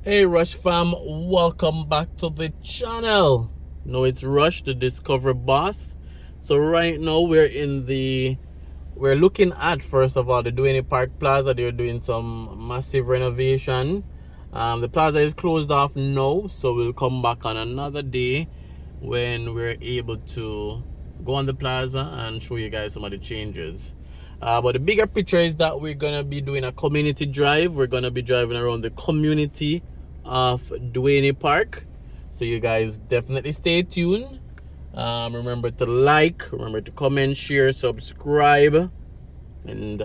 Hey Rush fam, welcome back to the channel. No, it's Rush, the Discover Boss. So right now we're looking at, first of all, the Duhaney Park Plaza. They're doing some massive renovation. The plaza is closed off now, so we'll come back on another day when we're able to go on the plaza and show you guys some of the changes. But the bigger picture is that we're gonna be doing a community drive. We're gonna be driving around the community of Duhaney Park, so you guys definitely stay tuned. Remember to like, remember to comment, share, subscribe, and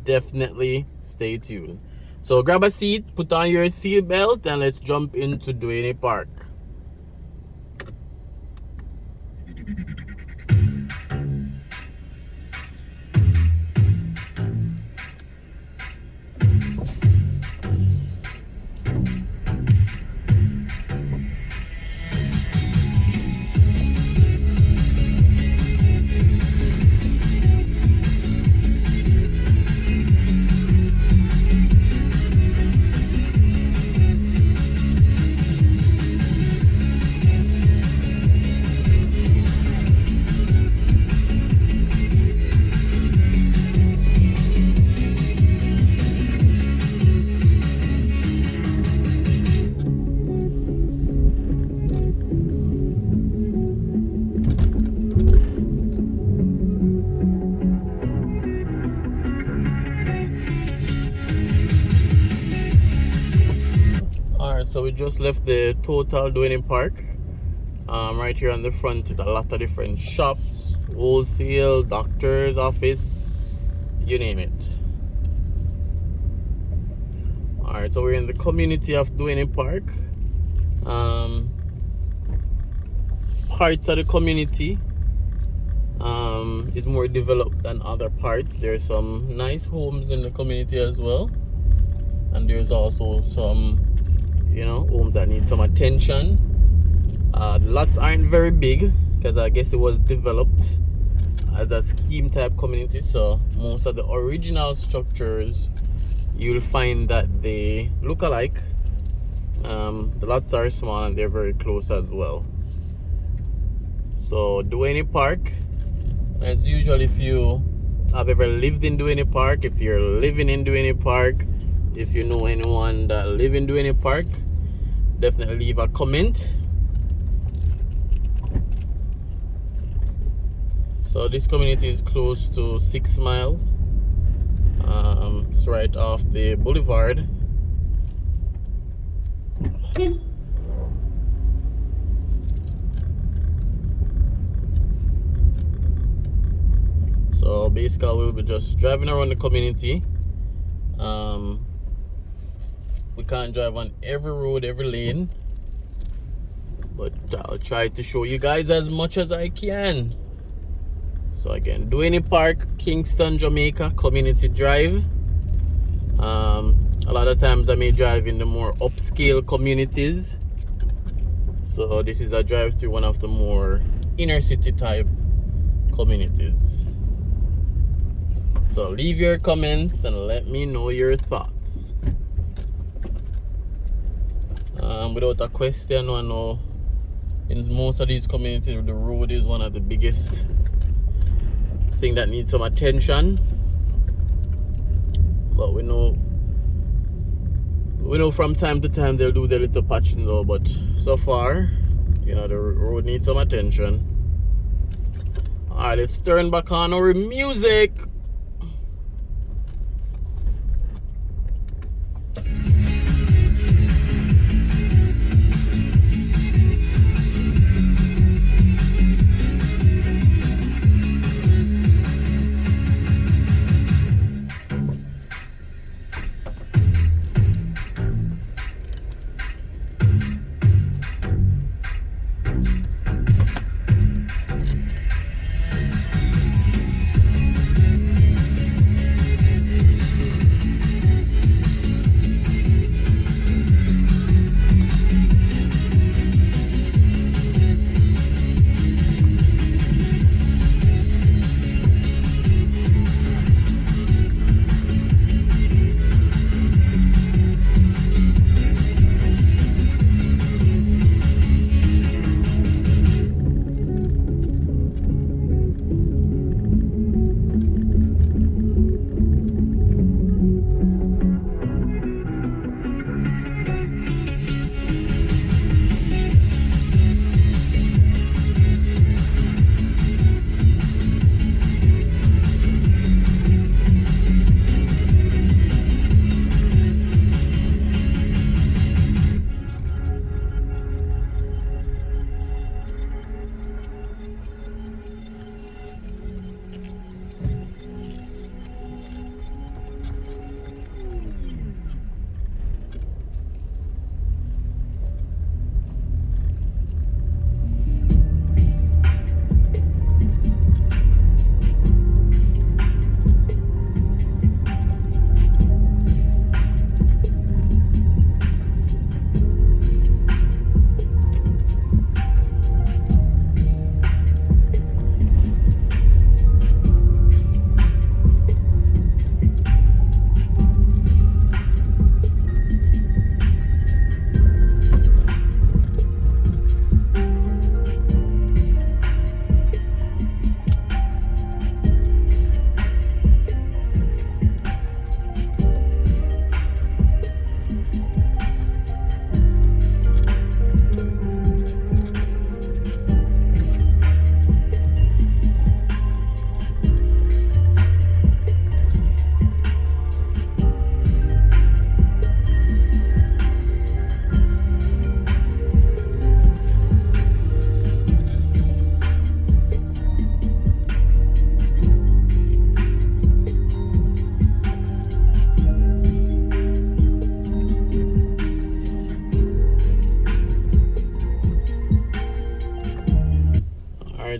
definitely stay tuned. So grab a seat, put on your seatbelt, and let's jump into Duhaney Park. Alright, so we just left the total Duhaney Park. Right here on the front is a lot of different shops, wholesale, doctor's office, you name it. Alright, so we're in the community of Duhaney Park. Parts of the community is more developed than other parts. There's some nice homes in the community as well, and there's also some homes that need some attention. The lots aren't very big because I guess it was developed as a scheme type community, so most of the original structures you'll find that they look alike. The lots are small and they're very close as well. So Duhaney Park, as usual, if you have ever lived in Duhaney Park, if you're living in Duhaney Park, if you know anyone that live in Duhaney Park, definitely leave a comment. So this community is close to 6 Mile. It's right off the boulevard. So basically we'll be just driving around the community. We can't drive on every road, every lane, but I'll try to show you guys as much as I can. So again, Duhaney Park, Kingston, Jamaica, community drive. A lot of times I may drive in the more upscale communities, so this is a drive through one of the more inner city type communities. So leave your comments and let me know your thoughts. Without a question, I know in most of these communities the road is one of the biggest thing that needs some attention, but we know from time to time they'll do their little patching though, but so far the road needs some attention. Alright, let's turn back on our music.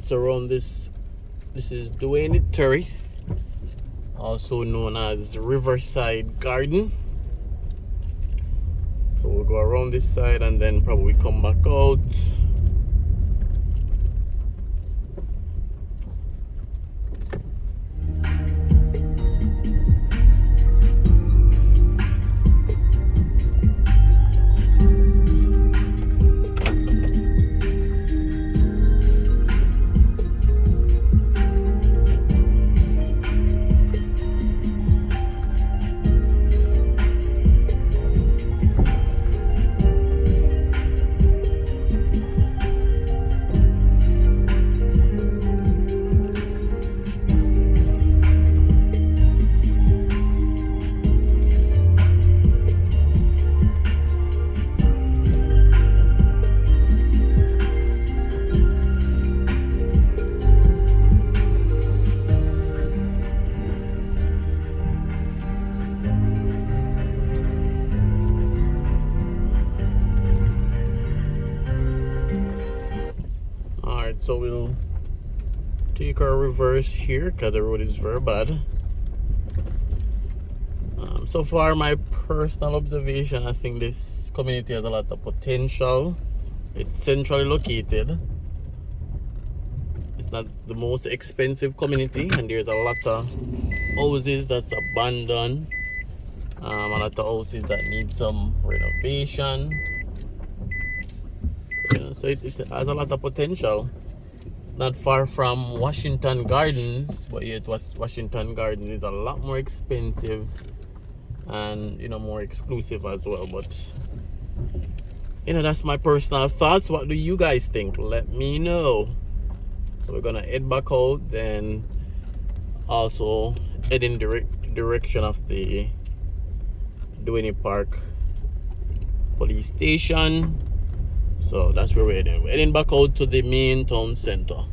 it's around this. This is Duhaney Terrace, also known as Riverside Garden. So we'll go around this side and then probably come back out. Alright, so we'll take our reverse here because the road is very bad. So far, my personal observation, I think this community has a lot of potential. It's centrally located. It's not the most expensive community, and there's a lot of houses that's abandoned. A lot of houses that need some renovation. Yeah, so it has a lot of potential. It's not far from Washington Gardens, but yet Washington Gardens is a lot more expensive and more exclusive as well. But that's my personal thoughts. What do you guys think? Let me know. So we're gonna head back out, then also head in direction of the Duhaney Park police station. So that's where we're heading. We're heading back out to the main town center.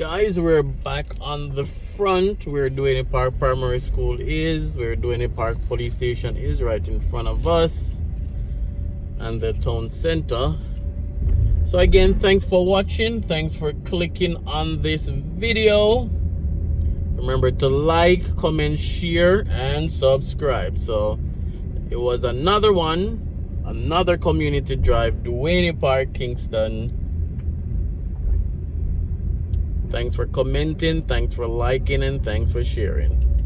guys, we're back on the front where Duhaney Park Primary School is, where Duhaney Park Police Station is, right in front of us, and the town center. So again, thanks for watching, thanks for clicking on this video. Remember to like, comment, share, and subscribe. So it was another community drive, Duhaney Park, Kingston. Thanks for commenting, thanks for liking, and thanks for sharing.